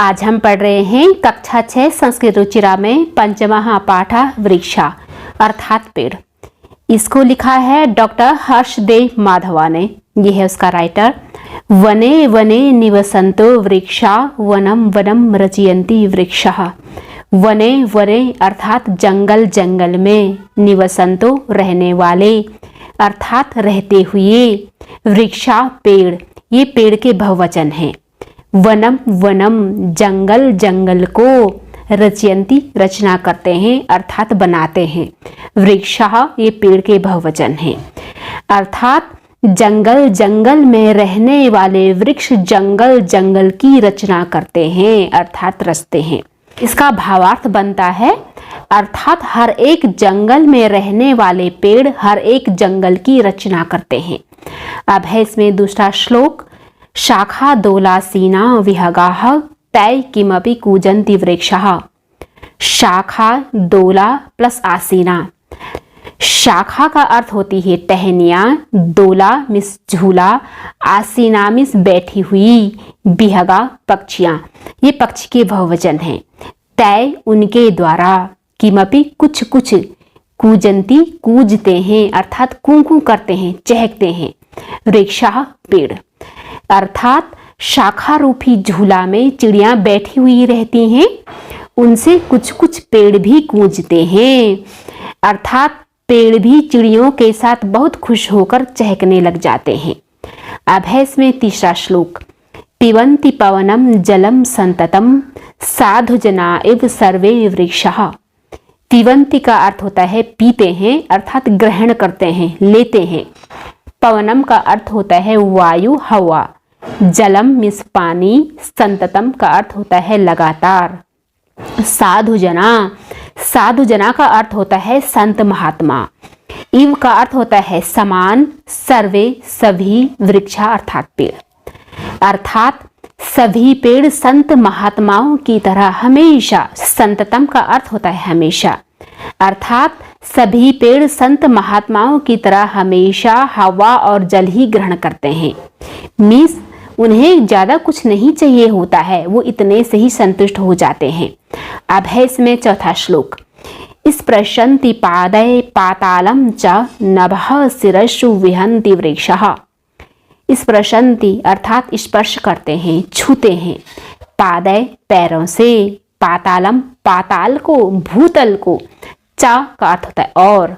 आज हम पढ़ रहे हैं कक्षा 6 संस्कृत रुचिरा में पंचमः पाठ वृक्षा अर्थात पेड़। इसको लिखा है डॉक्टर हर्षदेव माधवा ने। यह है उसका राइटर। वने वने निवसन्तो वृक्षा वनम वनम रचयन्ति वृक्षः। वने वने अर्थात जंगल जंगल में, निवसन्तो रहने वाले अर्थात रहते हुए, वृक्षा पेड़, ये पेड़ के बहुवचन हैं। वनम वनम जंगल जंगल को, रचयन्ति रचना करते हैं अर्थात बनाते हैं, वृक्षः ये पेड़ के बहुवचन हैं। अर्थात जंगल जंगल में रहने वाले वृक्ष जंगल जंगल की रचना करते हैं अर्थात रचते हैं। इसका भावार्थ बनता है अर्थात हर एक जंगल में रहने वाले पेड़ हर एक जंगल की रचना करते हैं। अब है इसमें दूसरा श्लोक। शाखा दोलासीना विहगाः तै किमपि कूजन्ति वृक्षः। शाखा दोला प्लस आसीना। शाखा का अर्थ होती है टहनियाँ, दोला मिस झूला, आसीना मिस बैठी हुई, विहगा पक्षियाँ, ये पक्षी के बहुवचन हैं। तै उनके द्वारा, किमपि कुछ कुछ, कूजन्ति कूजते हैं अर्थात कूं कूं करते हैं चहकते हैं, वृक्षः पेड़। अर्थात शाखा रूपी झूला में चिड़ियां बैठी हुई रहती हैं, उनसे कुछ कुछ पेड़ भी गूंजते हैं अर्थात पेड़ भी चिड़ियों के साथ बहुत खुश होकर चहकने लग जाते हैं। अब है इसमें तीसरा श्लोक। पिबन्ति पवनम जलम संततम साधु जना इव सर्वे वृक्षः। पिबन्ति का अर्थ होता है पीते हैं अर्थात ग्रहण करते हैं लेते हैं। पवनम का अर्थ होता है वायु हवा, जलम मिस पानी, संततम का अर्थ होता है लगातार। साधु जना, साधु जना का अर्थ होता है संत महात्मा। इव का अर्थ होता है समान, सर्वे सभी, वृक्षा अर्थात पेड़। अर्थात सभी पेड़ संत महात्माओं की तरह हमेशा, संततम का अर्थ होता है हमेशा, अर्थात सभी पेड़ संत महात्माओं की तरह हमेशा हवा और जल ही ग्रहण करते हैं। मीन्स उन्हें ज्यादा कुछ नहीं चाहिए होता है, वो इतने से ही संतुष्ट हो जाते हैं। अब है इसमें चौथा श्लोक। स्पृशन्ति पादये पातालं च नभः शिरस्सु विहन्ति वृक्षः। स्पृशन्ति अर्थात स्पर्श करते हैं छूते हैं, पादय पैरों से, पातालम पाताल को भूतल को, चा का अर्थ होता है और,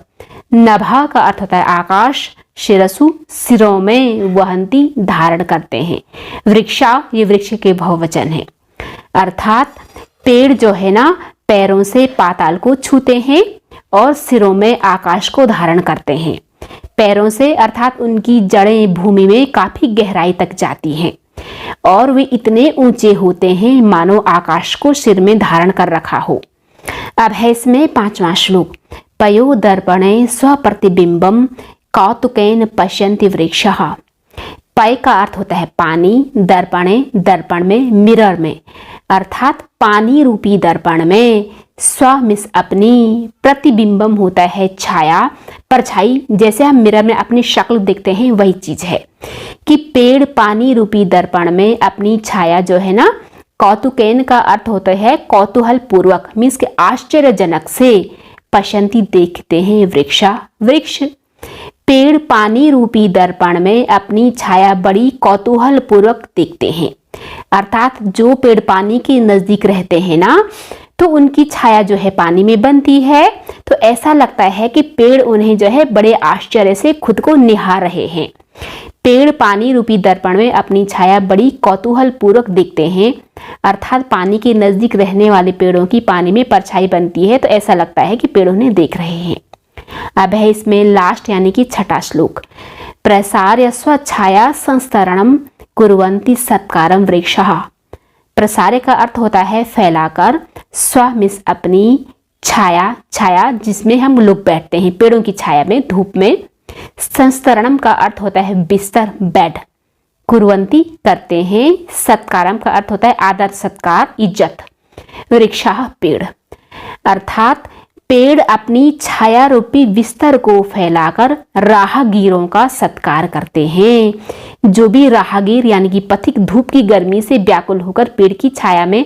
नभा का अर्थ होता है आकाश, शिरसु सिरों में, वहंती धारण करते हैं, वृक्षा ये वृक्ष के बहुवचन है। अर्थात पेड़ जो है ना पैरों से पाताल को छूते हैं और सिरों में आकाश को धारण करते हैं। पैरों से अर्थात उनकी जड़ें भूमि में काफी गहराई तक जाती हैं और वे इतने ऊंचे होते हैं मानो आकाश को सिर में धारण कर रखा हो। अब है इसमें पांचवा श्लोक। पयो दर्पणे स्वप्रतिबिंबम कौतुकेन पश्यन्ति वृक्षः। पय का अर्थ होता है पानी, दर्पणे दर्पण में, मिरर में, अर्थात पानी रूपी दर्पण में, स्व मिस अपनी, प्रतिबिंबम होता है छाया परछाई, जैसे हम मिरर में अपनी शक्ल देखते हैं वही चीज है कि पेड़ पानी रूपी दर्पण में अपनी छाया जो है ना, कौतुकेन का अर्थ होता है कौतूहल पूर्वक, मीन्स के आश्चर्यजनक से, पश्यन्ति देखते हैं वृक्षा वृक्ष। पेड़ पानी रूपी दर्पण में अपनी छाया बड़ी कौतूहल पूर्वक देखते हैं अर्थात जो पेड़ पानी के नजदीक रहते हैं ना तो उनकी छाया जो है पानी में बनती है, तो ऐसा लगता है कि पेड़ उन्हें जो है बड़े आश्चर्य से खुद को निहार रहे हैं। पेड़ पानी रूपी दर्पण में अपनी छाया बड़ी कौतूहल पूर्वक देखते हैं अर्थात पानी के नजदीक रहने वाले पेड़ों की पानी में परछाई बनती है तो ऐसा लगता है कि पेड़ उन्हें देख रहे हैं। अब है इसमें लास्ट यानी कि छठा श्लोक। प्रसार्य स्वच्छाया संस्तरणम कुर्वन्ति सत्कारम वृक्षः। प्रसार्य का अर्थ होता है फैलाकर, स्व मिस अपनी, छाया छाया जिसमें हम लोग बैठते हैं पेड़ों की छाया में धूप में, संस्तरणम का अर्थ होता है बिस्तर बेड, कुर्वन्ति करते हैं, सत्कारम का अर्थ होता है आदर सत्कार इज्जत, वृक्षः पेड़। अर्थात पेड़ अपनी छाया रूपी बिस्तर को फैलाकर राहगीरों का सत्कार करते हैं। जो भी राहगीर यानी कि पथिक धूप की गर्मी से व्याकुल होकर पेड़ की छाया में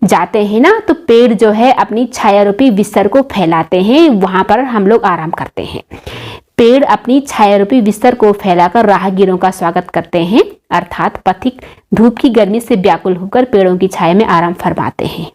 जाते हैं ना, तो पेड़ जो है अपनी छाया रूपी बिस्तर को फैलाते हैं, वहां पर हम लोग आराम करते हैं। पेड़ अपनी छाया रूपी बिस्तर को फैलाकर राहगीरों का स्वागत करते हैं, अर्थात पथिक धूप की गर्मी से व्याकुल होकर पेड़ों की छाया में आराम फरमाते हैं।